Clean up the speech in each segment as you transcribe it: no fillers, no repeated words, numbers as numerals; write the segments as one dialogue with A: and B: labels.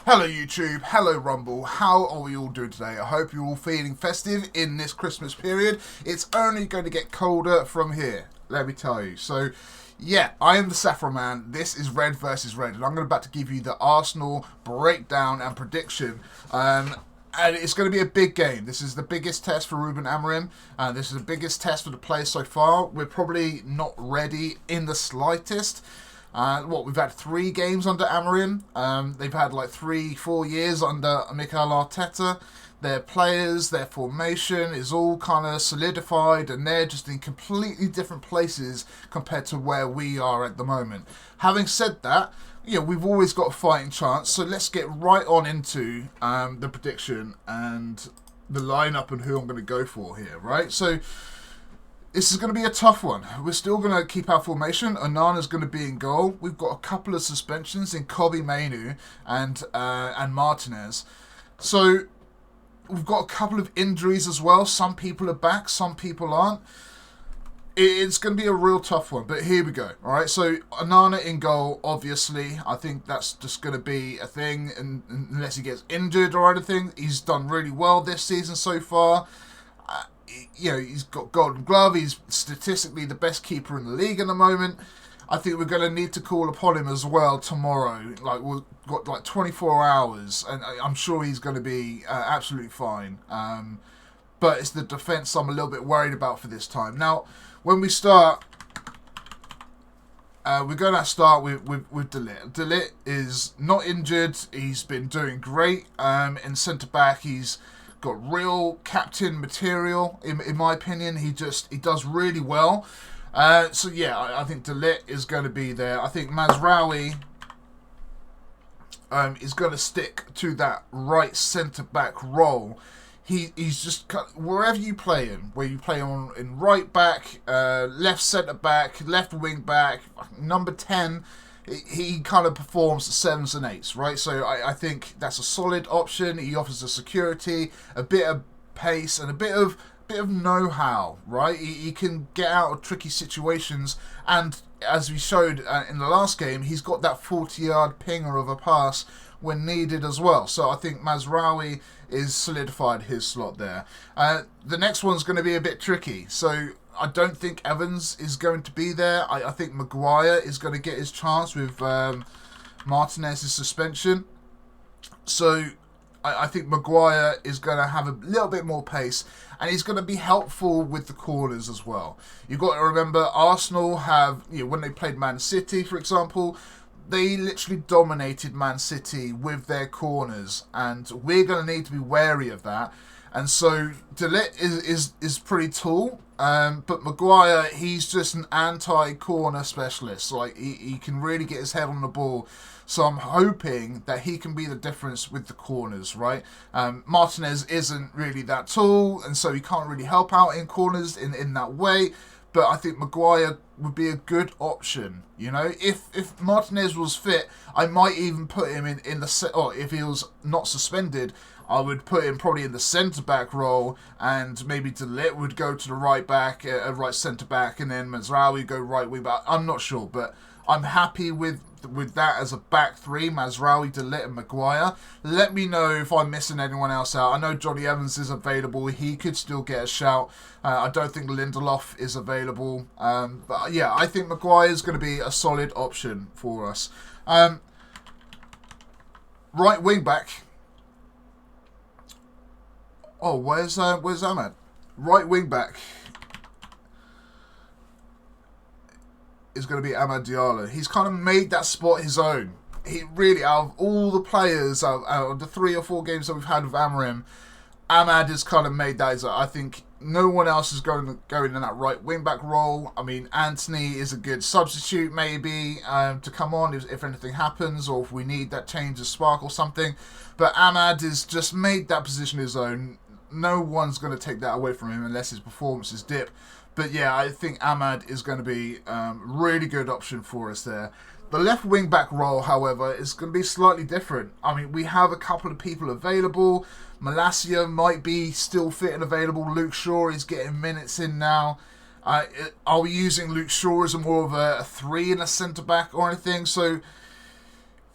A: Hello YouTube, hello Rumble, how are we all doing today? I hope you're all feeling festive in this Christmas period. It's only going to get colder from here, let me tell you. So, yeah, I am the TheSaffronMan, this is RedVsRed, and I'm about to give you the Arsenal breakdown and prediction. And it's going to be a big game. This is the biggest test for Ruben Amorim. This is the biggest test for the players so far. We're probably not ready in the slightest. We've had 3 games under Amorim. They've had like 3-4 years under Mikel Arteta. Their players, their formation is all kind of solidified, and they're just in completely different places compared to where we are at the moment. Having said that, we've always got a fighting chance, so let's get right on into the prediction and the lineup and who I'm going to go for here, right? So this is going to be a tough one. We're still going to keep our formation. Onana's going to be in goal. We've got a couple of suspensions in Kobe Mainu and Martinez. So we've got a couple of injuries as well. Some people are back, some people aren't. It's going to be a real tough one, but here we go. All right, so Onana in goal, obviously. I think that's just going to be a thing, and unless he gets injured or anything. He's done really well this season so far. He's got Golden Glove. He's statistically the best keeper in the league at the moment. I think we're going to need to call upon him as well tomorrow. We've got 24 hours, and I'm sure he's going to be absolutely fine. But it's the defence I'm a little bit worried about for this time. Now, when we start, we're going to start with De Ligt. De Ligt is not injured. He's been doing great. In centre-back, he's got real captain material, in my opinion. He does really well. I think De Ligt is going to be there. I think Mazraoui is going to stick to that right centre-back role. He's just, wherever you play him, where you play him in right back, left centre-back, left wing-back, number 10, he kind of performs the 7s and 8s, right? So I think that's a solid option. He offers a security, a bit of pace, and a bit of know-how, right? He can get out of tricky situations, and as we showed in the last game, he's got that 40-yard pinger of a pass when needed as well. So I think Mazraoui is solidified his slot there. The next one's going to be a bit tricky. So I don't think Evans is going to be there. I think Maguire is going to get his chance with Martinez's suspension. So I think Maguire is going to have a little bit more pace, and he's going to be helpful with the corners as well. You've got to remember, Arsenal have, when they played Man City, for example, they literally dominated Man City with their corners, and we're going to need to be wary of that. And so De Ligt is pretty tall, but Maguire, he's just an anti-corner specialist. He can really get his head on the ball. So I'm hoping that he can be the difference with the corners, right? Martinez isn't really that tall, and so he can't really help out in corners in that way. But I think Maguire would be a good option. If Martinez was fit, I might even put him in the set. Or if he was not suspended, I would put him probably in the centre-back role, and maybe De Ligt would go to the right back, right centre-back, and then Mazraoui would go right wing back. I'm not sure, but I'm happy with that as a back three: Mazraoui, De Ligt, and Maguire. Let me know if I'm missing anyone else out. I know Johnny Evans is available. He could still get a shout. I don't think Lindelof is available. But yeah, I think Maguire is going to be a solid option for us. Right wing back. Oh, where's Ahmad? Right wing back is going to be Amad Diallo. He's kind of made that spot his own. He really, out of all the players, out of the 3 or 4 games that we've had with Amorim, Amad has kind of made that his own. I think no one else is going in that right wing back role. I mean, Anthony is a good substitute maybe to come on if anything happens, or if we need that change of spark or something. But Amad has just made that position his own. No one's going to take that away from him unless his performances dip. But yeah, I think Amad is going to be a really good option for us there. The left wing back role, however, is going to be slightly different. I mean, we have a couple of people available. Malacia might be still fit and available. Luke Shaw is getting minutes in now. Are we using Luke Shaw as more of a 3 in a centre back or anything? So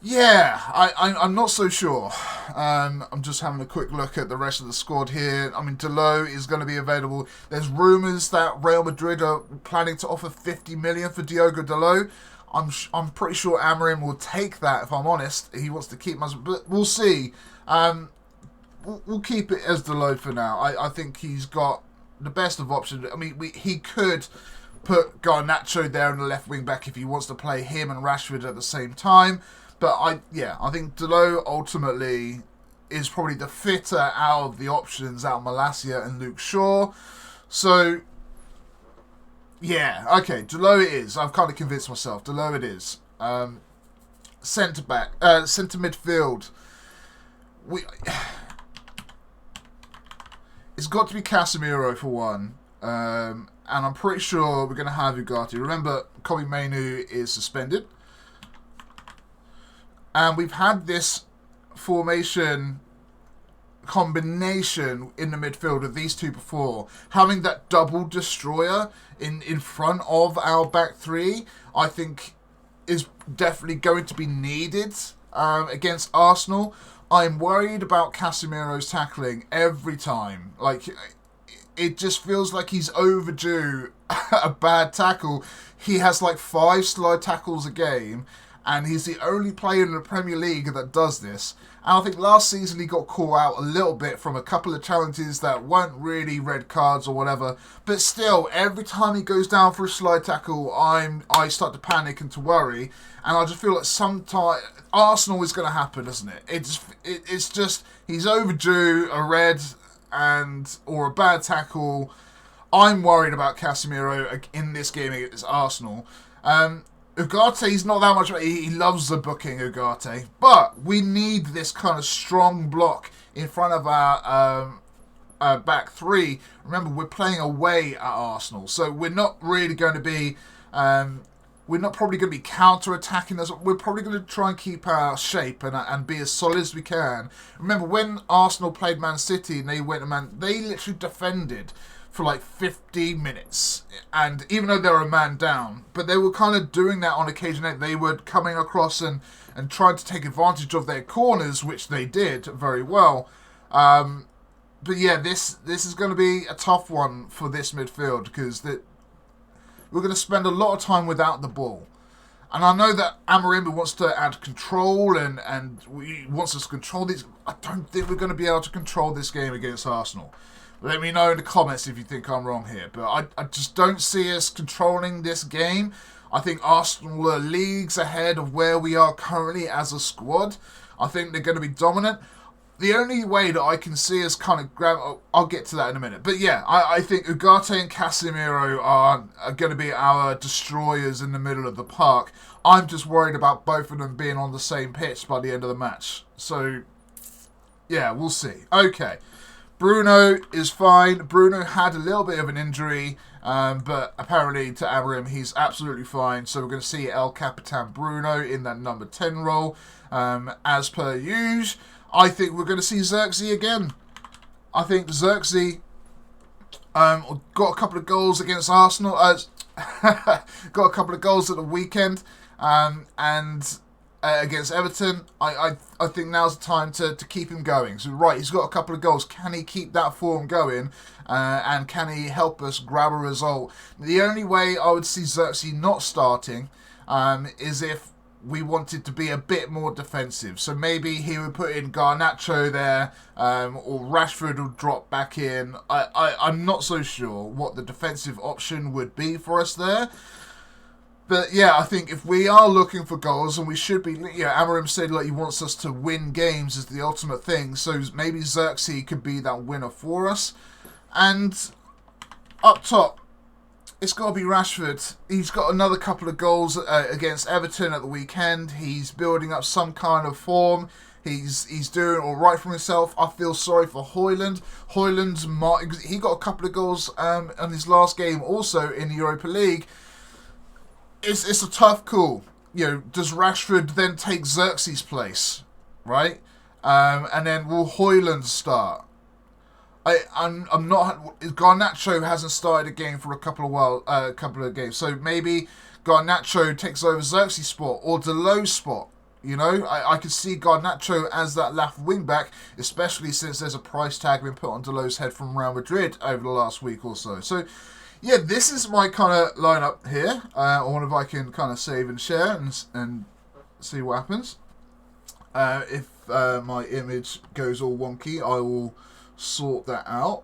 A: Yeah, I'm not so sure. I'm just having a quick look at the rest of the squad here. I mean, Delot is going to be available. There's rumours that Real Madrid are planning to offer 50 million for Diogo Delot. I'm pretty sure Amorim will take that. If I'm honest, he wants to keep us, but we'll see. We'll keep it as Delot for now. I think he's got the best of options. I mean, he could put Garnacho there in the left wing back if he wants to play him and Rashford at the same time. But I think Delot ultimately is probably the fitter out of the options out of Malacia and Luke Shaw. So, yeah, okay, Delot it is. I've kind of convinced myself. Delot it is. Centre back, centre midfield. It's got to be Casemiro for one. And I'm pretty sure we're going to have Ugarte. Remember, Kobe Mainu is suspended. And we've had this formation combination in the midfield of these two before. Having that double destroyer in front of our back three, I think, is definitely going to be needed against Arsenal. I'm worried about Casemiro's tackling every time. Like, it just feels like he's overdue a bad tackle. He has like 5 slide tackles a game. And he's the only player in the Premier League that does this. And I think last season he got caught out a little bit from a couple of challenges that weren't really red cards or whatever. But still, every time he goes down for a slide tackle, I start to panic and to worry. And I just feel like sometime Arsenal is going to happen, isn't it? It's just he's overdue a red or a bad tackle. I'm worried about Casemiro in this game against Arsenal. Ugarte's not that much. He loves the booking, Ugarte. But we need this kind of strong block in front of our back three. Remember, we're playing away at Arsenal, so we're not really going to be. We're not probably going to be counter-attacking us. We're probably going to try and keep our shape and be as solid as we can. Remember, when Arsenal played Man City and they literally defended for like 50 minutes. And even though they were a man down, but they were kind of doing that on occasion. They were coming across and trying to take advantage of their corners, which they did very well. But yeah, this is going to be a tough one for this midfield because we're going to spend a lot of time without the ball. And I know that Amorim wants to add control and he wants us to control this. I don't think we're going to be able to control this game against Arsenal. Let me know in the comments if you think I'm wrong here. But I just don't see us controlling this game. I think Arsenal are leagues ahead of where we are currently as a squad. I think they're going to be dominant. The only way that I can see us kind of grab... I'll get to that in a minute. But yeah, I think Ugarte and Casemiro are going to be our destroyers in the middle of the park. I'm just worried about both of them being on the same pitch by the end of the match. So, yeah, we'll see. Okay. Bruno is fine. Bruno had a little bit of an injury, but apparently to Amorim he's absolutely fine. So we're going to see El Capitan Bruno in that number 10 role. As per usual, I think we're going to see Xerxes again. I think Xerxes got a couple of goals against Arsenal. Got a couple of goals at the weekend. And against Everton, I think now's the time to keep him going. So, right, he's got a couple of goals. Can he keep that form going? And can he help us grab a result? The only way I would see Xerxes not starting is if we wanted to be a bit more defensive. So maybe he would put in Garnacho there, or Rashford would drop back in. I'm not so sure what the defensive option would be for us there. But yeah, I think if we are looking for goals, and we should be, Amorim said like he wants us to win games is the ultimate thing. So maybe Xerxes could be that winner for us. And up top, it's got to be Rashford. He's got another couple of goals against Everton at the weekend. He's building up some kind of form. He's doing all right for himself. I feel sorry for Højlund. He got a couple of goals in his last game also in the Europa League. It's a tough call. Does Rashford then take Xerxes' place, right? And then will Højlund start? I'm not. Garnacho hasn't started a game for a couple of games, so maybe Garnacho takes over Xerxes' spot or Delot's spot. You know, I could see Garnacho as that left wing back, especially since there's a price tag been put on Dalot's head from Real Madrid over the last week or so. So, yeah, this is my kind of lineup here. I wonder if I can kind of save and share and see what happens. If my image goes all wonky, I will sort that out.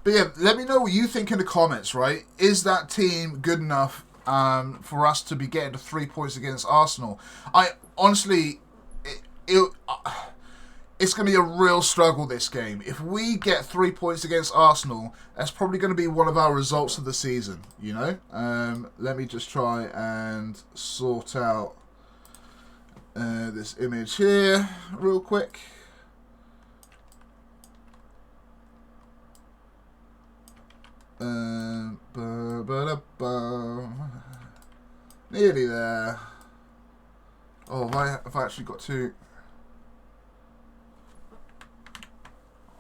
A: But yeah, let me know what you think in the comments, right? Is that team good enough for us to be getting the 3 points against Arsenal? I honestly, it's going to be a real struggle this game. If we get 3 points against Arsenal, that's probably going to be one of our results of the season, you know? Let me just try and sort out this image here real quick. Nearly there. Oh, have I actually got to...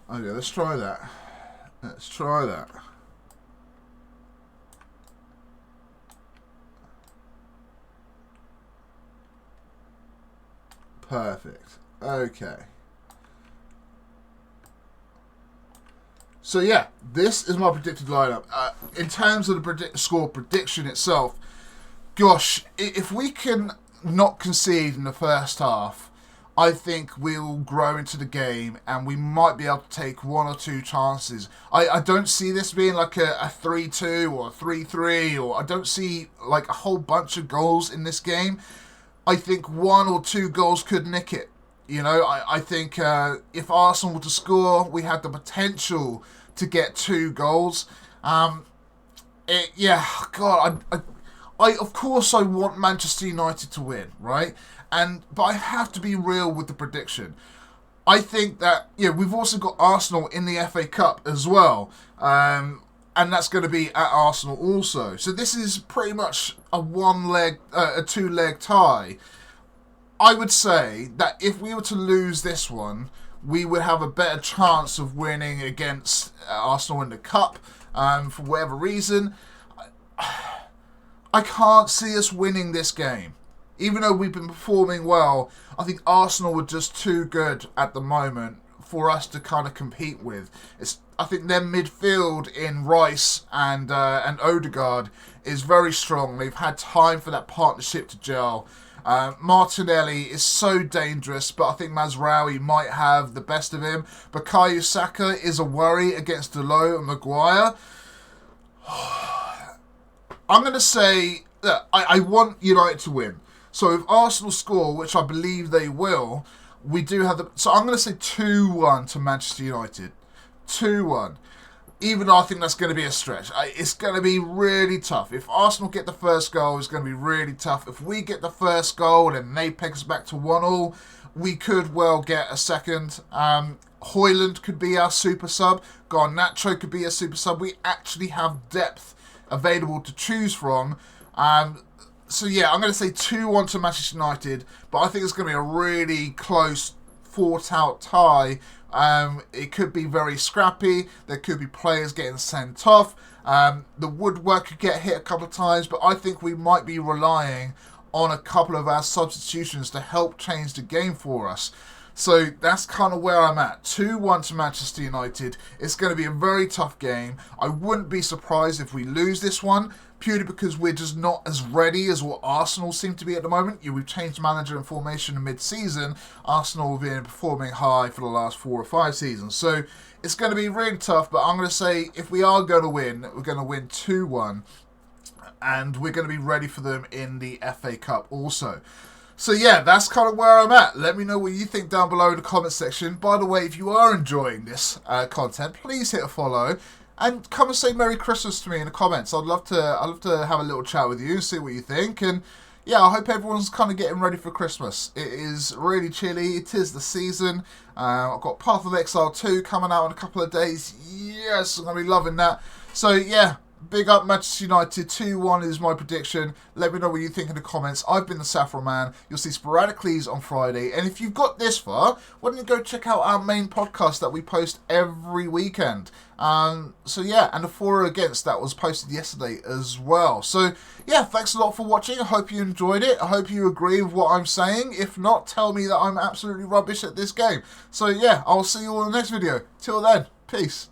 A: Oh yeah, let's try that. Let's try that. Perfect. Okay. So yeah, this is my predicted lineup. In terms of the score prediction itself, gosh, if we can not concede in the first half, I think we'll grow into the game and we might be able to take 1 or 2 chances. I don't see this being like a 3-2 or a 3-3, or I don't see like a whole bunch of goals in this game. I think 1 or 2 goals could nick it. You know, I think if Arsenal were to score, we had the potential to get 2 goals. Yeah, God, I of course I want Manchester United to win, right? But I have to be real with the prediction. I think that, yeah, we've also got Arsenal in the FA Cup as well. And that's going to be at Arsenal also. So this is pretty much a 2-leg tie. I would say that if we were to lose this one, we would have a better chance of winning against Arsenal in the Cup for whatever reason. I can't see us winning this game. Even though we've been performing well, I think Arsenal were just too good at the moment for us to kind of compete with. I think their midfield in Rice and Odegaard is very strong. They've had time for that partnership to gel. Martinelli is so dangerous, but I think Mazraoui might have the best of him. Bukayo Saka is a worry against Dalot and Maguire. I'm going to say that I want United to win. So if Arsenal score, which I believe they will, we do have the... So I'm going to say 2-1 to Manchester United. 2-1. Even though I think that's going to be a stretch. It's going to be really tough. If Arsenal get the first goal, it's going to be really tough. If we get the first goal and they peg us back to 1-1, we could well get a second. Højlund could be our super sub. Garnacho could be a super sub. We actually have depth available to choose from. So yeah, I'm going to say 2-1 to Manchester United, but I think it's going to be a really close, fought-out tie. It could be very scrappy. There could be players getting sent off. The woodwork could get hit a couple of times, but I think we might be relying on a couple of our substitutions to help change the game for us. So that's kind of where I'm at. 2-1 to Manchester United. It's going to be a very tough game. I wouldn't be surprised if we lose this one, purely because we're just not as ready as what Arsenal seem to be at the moment. We've changed manager and formation mid-season. Arsenal have been performing high for the last 4 or 5 seasons. So it's going to be really tough, but I'm going to say if we are going to win, we're going to win 2-1. And we're going to be ready for them in the FA Cup also. So yeah, that's kind of where I'm at. Let me know what you think down below in the comment section. By the way, if you are enjoying this content, please hit a follow. And come and say Merry Christmas to me in the comments. I'd love to have a little chat with you, see what you think. And yeah, I hope everyone's kind of getting ready for Christmas. It is really chilly. It is the season. I've got Path of Exile 2 coming out in a couple of days. Yes, I'm going to be loving that. So yeah, big up Manchester United. 2-1 is my prediction. Let me know what you think in the comments. I've been the Saffron Man. You'll see Sporadiclese on Friday. And if you've got this far, why don't you go check out our main podcast that we post every weekend. So yeah, and the for or against that was posted yesterday as well. So yeah, thanks a lot for watching. I hope you enjoyed it. I hope you agree with what I'm saying. If not, tell me that I'm absolutely rubbish at this game. So yeah, I'll see you all in the next video. Till then, peace.